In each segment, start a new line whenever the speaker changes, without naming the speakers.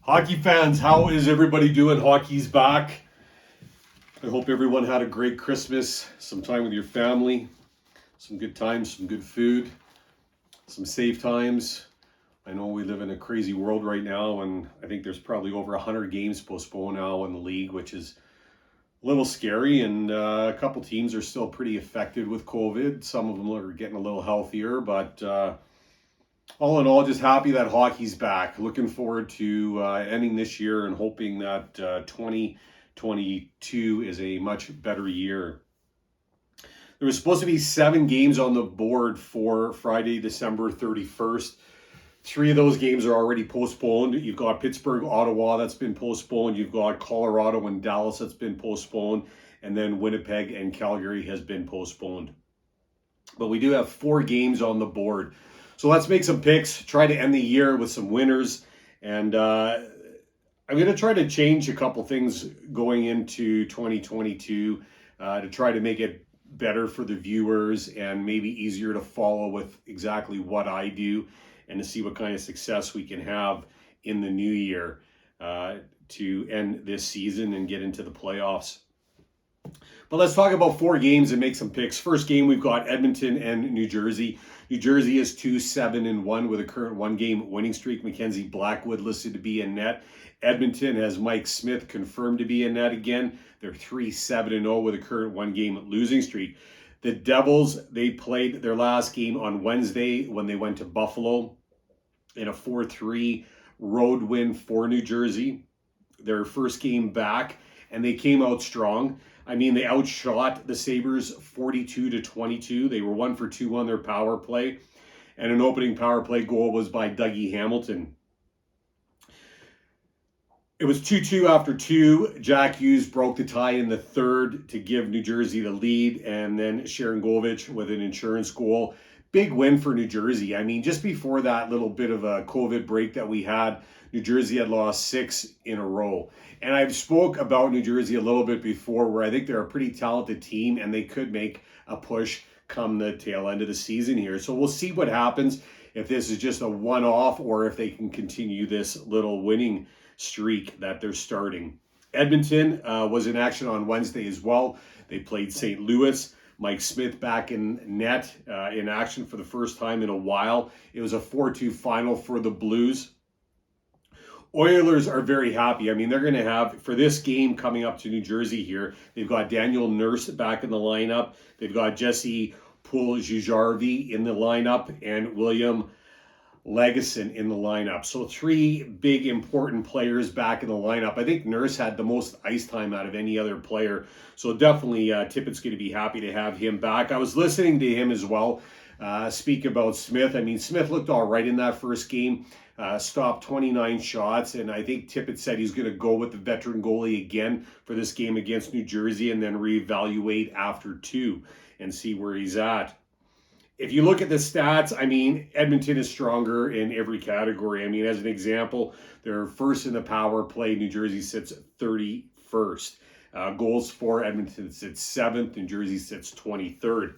Hockey fans, how is everybody doing? Hockey's back. I hope everyone had a great Christmas, some time with your family, some good times, some good food, some safe times. I know we live in a crazy world right now, and I think there's probably over 100 games postponed now in the league, which is a little scary. And a couple teams are still pretty affected with COVID. Some of them are getting a little healthier, but all in all, just happy that hockey's back. Looking forward to ending this year and hoping that 2022 is a much better year. There was supposed to be 7 games on the board for Friday, December 31st. 3 of those games are already postponed. You've got Pittsburgh, Ottawa that's been postponed. You've got Colorado and Dallas that's been postponed. And then Winnipeg and Calgary has been postponed. But we do have 4 games on the board. So let's make some picks, try to end the year with some winners. And I'm going to try to change a couple things going into 2022 to try to make it better for the viewers and maybe easier to follow with exactly what I do and to see what kind of success we can have in the new year to end this season and get into the playoffs. But let's talk about 4 games and make some picks. First game, we've got Edmonton and New Jersey. New Jersey is 2-7-1 with a current 1-game winning streak. Mackenzie Blackwood listed to be in net. Edmonton has Mike Smith confirmed to be in net again. They're 3-7-0 with a current 1-game losing streak. The Devils, they played their last game on Wednesday when they went to Buffalo in a 4-3 road win for New Jersey. Their first game back, and they came out strong. I mean, they outshot the Sabres 42-22. They were 1 for 2 on their power play. And an opening power play goal was by Dougie Hamilton. It was 2-2 after 2. Jack Hughes broke the tie in the third to give New Jersey the lead. And then Sharon Govich with an insurance goal. Big win for New Jersey. I mean, just before that little bit of a COVID break that we had, New Jersey had lost 6 in a row. And I've spoke about New Jersey a little bit before where I think they're a pretty talented team and they could make a push come the tail end of the season here. So we'll see what happens if this is just a one-off or if they can continue this little winning streak that they're starting. Edmonton was in action on Wednesday as well. They played St. Louis. Mike Smith back in net in action for the first time in a while. It was a 4-2 final for the Blues. Oilers are very happy. I mean, they're going to have, for this game coming up to New Jersey here, they've got Daniel Nurse back in the lineup. They've got Jesse Puljujarvi in the lineup and William Legason in the lineup. So 3 big important players back in the lineup. I think Nurse had the most ice time out of any other player. So definitely Tippett's going to be happy to have him back. I was listening to him as well speak about Smith. I mean, Smith looked all right in that first game. Stopped 29 shots, and I think Tippett said he's going to go with the veteran goalie again for this game against New Jersey and then reevaluate after 2 and see where he's at. If you look at the stats, I mean, Edmonton is stronger in every category. I mean, as an example, they're first in the power play. New Jersey sits 31st. Goals for Edmonton sits 7th. New Jersey sits 23rd.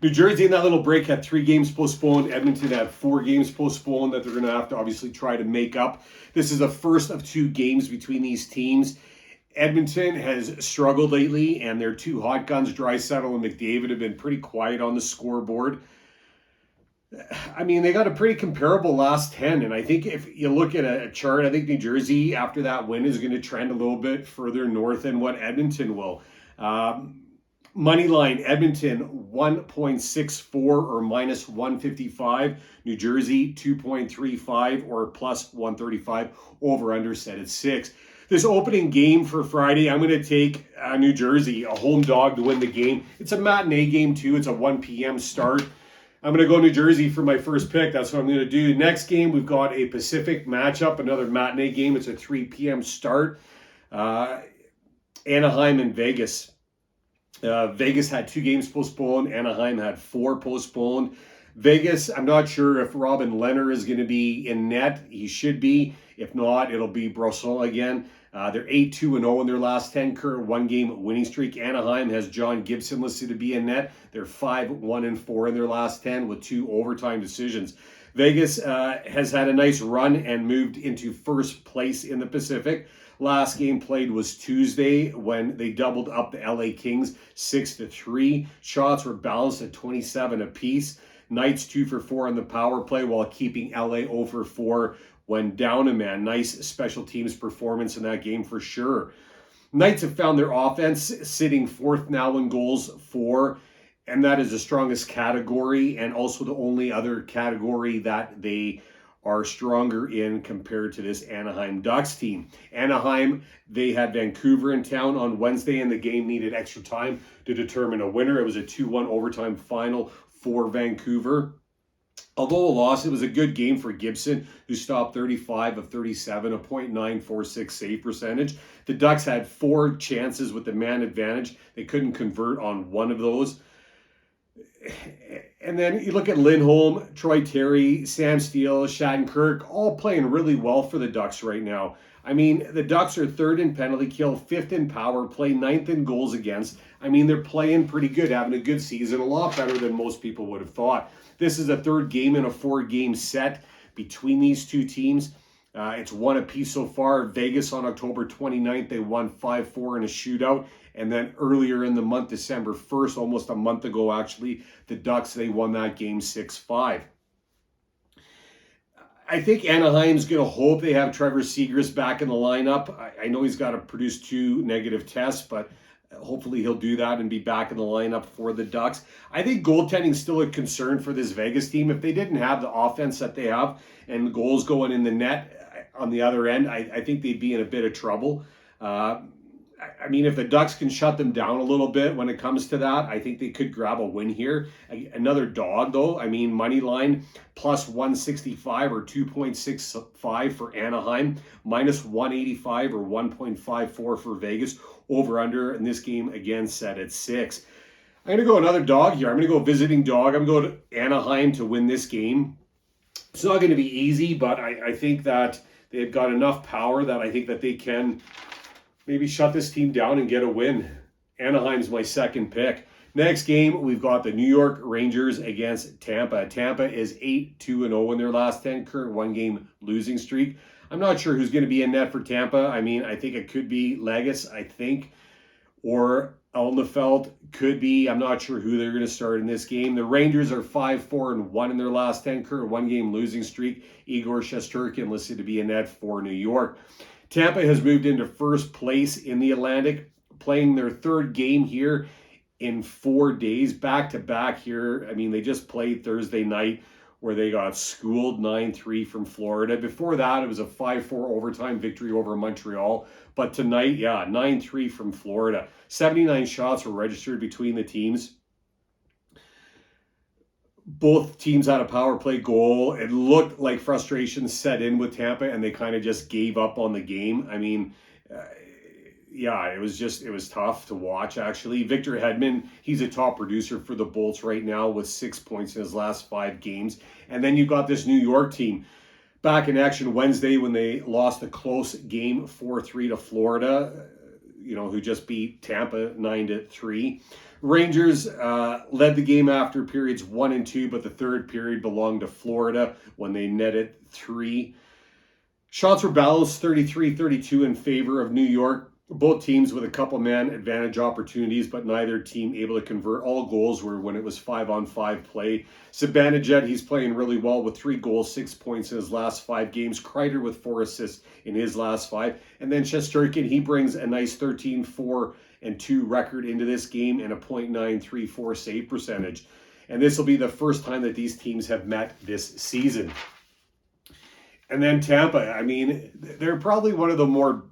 New Jersey in that little break had 3 games postponed. Edmonton had 4 games postponed that they're going to have to obviously try to make up. This is the first of 2 games between these teams. Edmonton has struggled lately, and their 2 hot guns, Draisaitl and McDavid, have been pretty quiet on the scoreboard. I mean, they got a pretty comparable last 10, and I think if you look at a chart, I think New Jersey, after that win, is going to trend a little bit further north than what Edmonton will. Moneyline, Edmonton 1.64 or minus 155. New Jersey 2.35 or plus 135. Over under set at 6. This opening game for Friday, I'm going to take New Jersey, a home dog to win the game. It's a matinee game too. It's a 1 p.m. start. I'm going to go New Jersey for my first pick. That's what I'm going to do. Next game, we've got a Pacific matchup, another matinee game. It's a 3 p.m. start. Anaheim and Vegas. Vegas had 2 games postponed. Anaheim had 4 postponed. Vegas, I'm not sure if Robin Lehner is going to be in net. He should be. If not, it'll be Brosson again. They're 8-2-0 in their last 10, current one-game winning streak. Anaheim has John Gibson listed to be in net. They're 5-1-4 in their last 10 with 2 overtime decisions. Vegas has had a nice run and moved into first place in the Pacific. Last game played was Tuesday when they doubled up the LA Kings 6-3. Shots were balanced at 27 apiece. Knights 2 for 4 on the power play while keeping LA 0 for 4 when down a man. Nice special teams performance in that game for sure. Knights have found their offense sitting fourth now in goals for, and that is the strongest category and also the only other category that they are stronger in compared to this Anaheim Ducks team. Anaheim, they had Vancouver in town on Wednesday, and the game needed extra time to determine a winner. It was a 2-1 overtime final for Vancouver. Although a loss, it was a good game for Gibson, who stopped 35 of 37, a .946 save percentage. The Ducks had 4 chances with the man advantage. They couldn't convert on one of those. And then you look at Lindholm, Troy Terry, Sam Steele, Shattenkirk, all playing really well for the Ducks right now. I mean, the Ducks are 3rd in penalty kill, 5th in power play, 9th in goals against. I mean, they're playing pretty good, having a good season, a lot better than most people would have thought. This is a 3rd game in a 4-game set between these two teams. It's 1 apiece so far. Vegas on October 29th, they won 5-4 in a shootout. And then earlier in the month, December 1st, almost a month ago actually, the Ducks, they won that game 6-5. I think Anaheim's going to hope they have Trevor Zegras back in the lineup. I know he's got to produce 2 negative tests, but hopefully he'll do that and be back in the lineup for the Ducks. I think goaltending's still a concern for this Vegas team. If they didn't have the offense that they have and goals going in the net on the other end, I think they'd be in a bit of trouble. I mean, if the Ducks can shut them down a little bit when it comes to that, I think they could grab a win here. Another dog, though. I mean, money line plus 165 or 2.65 for Anaheim, minus 185 or 1.54 for Vegas. Over under in this game again set at 6. I'm going to go another dog here. I'm going to go visiting dog. I'm going to Anaheim to win this game. It's not going to be easy, but I think that they've got enough power that I think that they can maybe shut this team down and get a win. Anaheim's my second pick. Next game, we've got the New York Rangers against Tampa. Tampa is 8-2-0 in their last 10, current 1-game losing streak. I'm not sure who's going to be in net for Tampa. I mean, I think it could be Legis, I think, or Elnefeld could be. I'm not sure who they're going to start in this game. The Rangers are 5-4-1 in their last 10, current 1-game losing streak. Igor Shesterkin listed to be in net for New York. Tampa has moved into first place in the Atlantic, playing their 3rd game here in 4 days, back-to-back here. I mean, they just played Thursday night where they got schooled 9-3 from Florida. Before that, it was a 5-4 overtime victory over Montreal. But tonight, 9-3 from Florida. 79 shots were registered between the teams. Both teams had a power play goal. It looked like frustration set in with Tampa, and they kind of just gave up on the game. I mean, it was tough to watch, actually. Victor Hedman, he's a top producer for the Bolts right now with 6 points in his last 5 games. And then you got this New York team back in action Wednesday when they lost a close game 4-3 to Florida, who just beat Tampa 9-3. Rangers led the game after periods 1 and 2, but the 3rd period belonged to Florida when they netted 3. Shots were balanced 33-32 in favor of New York. Both teams with a couple man advantage opportunities, but neither team able to convert. All goals were when it was 5-on-5 play. Zibanejad, he's playing really well with 3 goals, 6 points in his last 5 games. Kreider with 4 assists in his last 5. And then Shesterkin, he brings a nice 13-4-2 record into this game and a .934 save percentage. And this will be the first time that these teams have met this season. And then Tampa, I mean, they're probably one of the more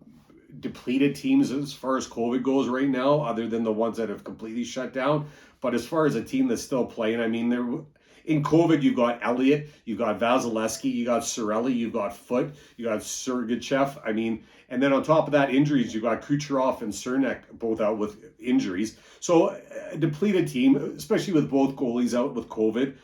depleted teams as far as COVID goes right now, other than the ones that have completely shut down. But as far as a team that's still playing, I mean, they're in COVID, you've got Elliott, you've got Vasilevsky, you got Cirelli, you've got Foote, you got Sergachev. I mean, and then on top of that, injuries, you've got Kucherov and Cernak both out with injuries. So a depleted team, especially with both goalies out with COVID.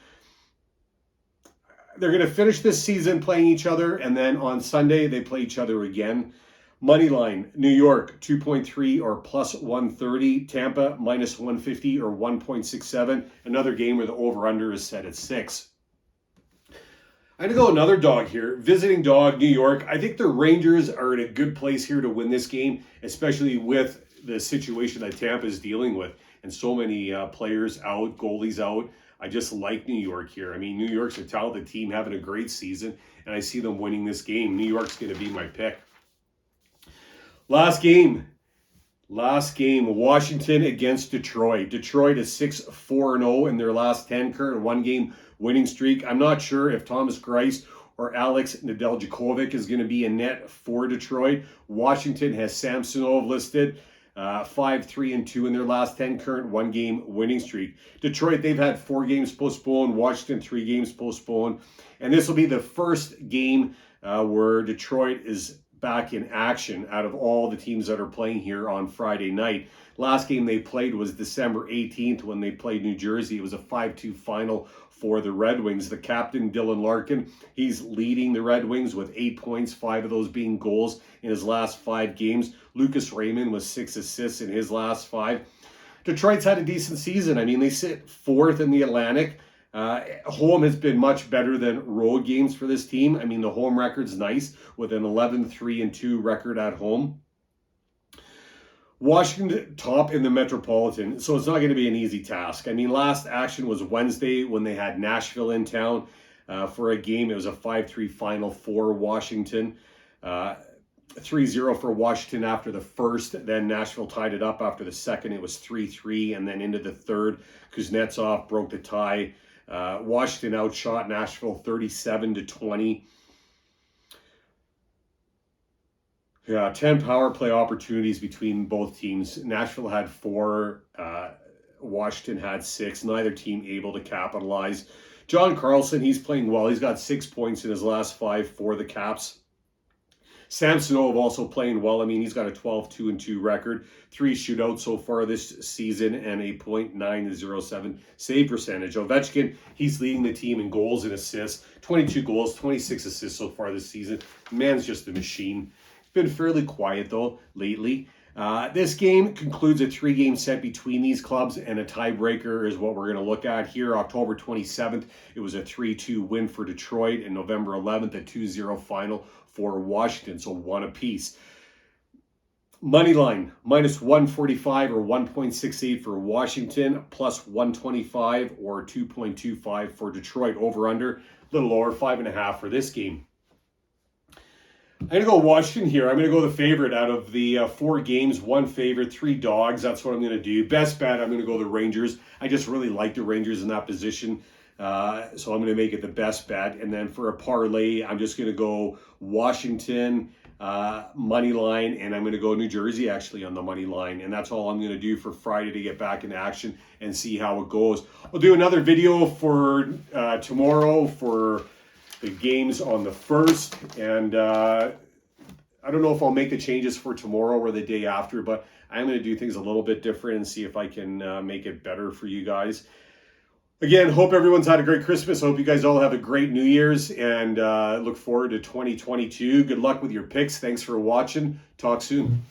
They're going to finish this season playing each other, and then on Sunday, they play each other again. Money line, New York, 2.3 or plus 130. Tampa, minus 150 or 1.67. Another game where the over-under is set at 6. I'm going to go another dog here. Visiting dog, New York. I think the Rangers are in a good place here to win this game, especially with the situation that Tampa is dealing with. And so many players out, goalies out. I just like New York here. I mean, New York's a talented team having a great season, and I see them winning this game. New York's going to be my pick. Last game, Washington against Detroit. Detroit is 6-4-0 in their last 10, current one-game winning streak. I'm not sure if Thomas Greiss or Alex Nedeljkovic is going to be in net for Detroit. Washington has Samsonov listed, 5-3-2 in their last 10, current one-game winning streak. Detroit, they've had 4 games postponed. Washington, 3 games postponed. And this will be the first game where Detroit is back in action out of all the teams that are playing here on Friday night. Last game they played was December 18th when they played New Jersey. It was a 5-2 final for the Red Wings. The captain, Dylan Larkin, he's leading the Red Wings with 8 points, 5 of those being goals in his last 5 games. Lucas Raymond with 6 assists in his last 5. Detroit's had a decent season. I mean, they sit 4th in the Atlantic. Home has been much better than road games for this team. I mean, the home record's nice with an 11-3-2 record at home. Washington top in the Metropolitan, so it's not going to be an easy task. I mean, last action was Wednesday when they had Nashville in town for a game. It was a 5-3 final for Washington. 3-0 for Washington after the first. Then Nashville tied it up after the second. It was 3-3, and then into the third, Kuznetsov broke the tie. Washington outshot Nashville 37-20. Yeah, 10 power play opportunities between both teams. Nashville had 4. Washington had 6. Neither team able to capitalize. John Carlson, he's playing well. He's got 6 points in his last 5 for the Caps. Samsonov also playing well. I mean, he's got a 12-2-2 record, 3 shootouts so far this season, and a .907 save percentage. Ovechkin, he's leading the team in goals and assists, 22 goals, 26 assists so far this season. Man's just a machine. Been fairly quiet though lately. This game concludes a 3-game set between these clubs, and a tiebreaker is what we're going to look at here. October 27th, it was a 3-2 win for Detroit, and November 11th, a 2-0 final for Washington, so 1 apiece. Money line, minus 145 or 1.68 for Washington, plus 125 or 2.25 for Detroit. Over under, a little lower, 5.5 for this game. I'm going to go Washington here. I'm going to go the favorite out of the 4 games, 1 favorite, 3 dogs. That's what I'm going to do. Best bet, I'm going to go the Rangers. I just really like the Rangers in that position. So I'm going to make it the best bet. And then for a parlay, I'm just going to go Washington money line, and I'm going to go New Jersey actually on the money line. And that's all I'm going to do for Friday to get back in action and see how it goes. I'll do another video for tomorrow for the games on the 1st, and I don't know if I'll make the changes for tomorrow or the day after, but I'm going to do things a little bit different and see if I can make it better for you guys. Again, hope everyone's had a great Christmas. Hope you guys all have a great New Year's, and look forward to 2022. Good luck with your picks. Thanks for watching. Talk soon.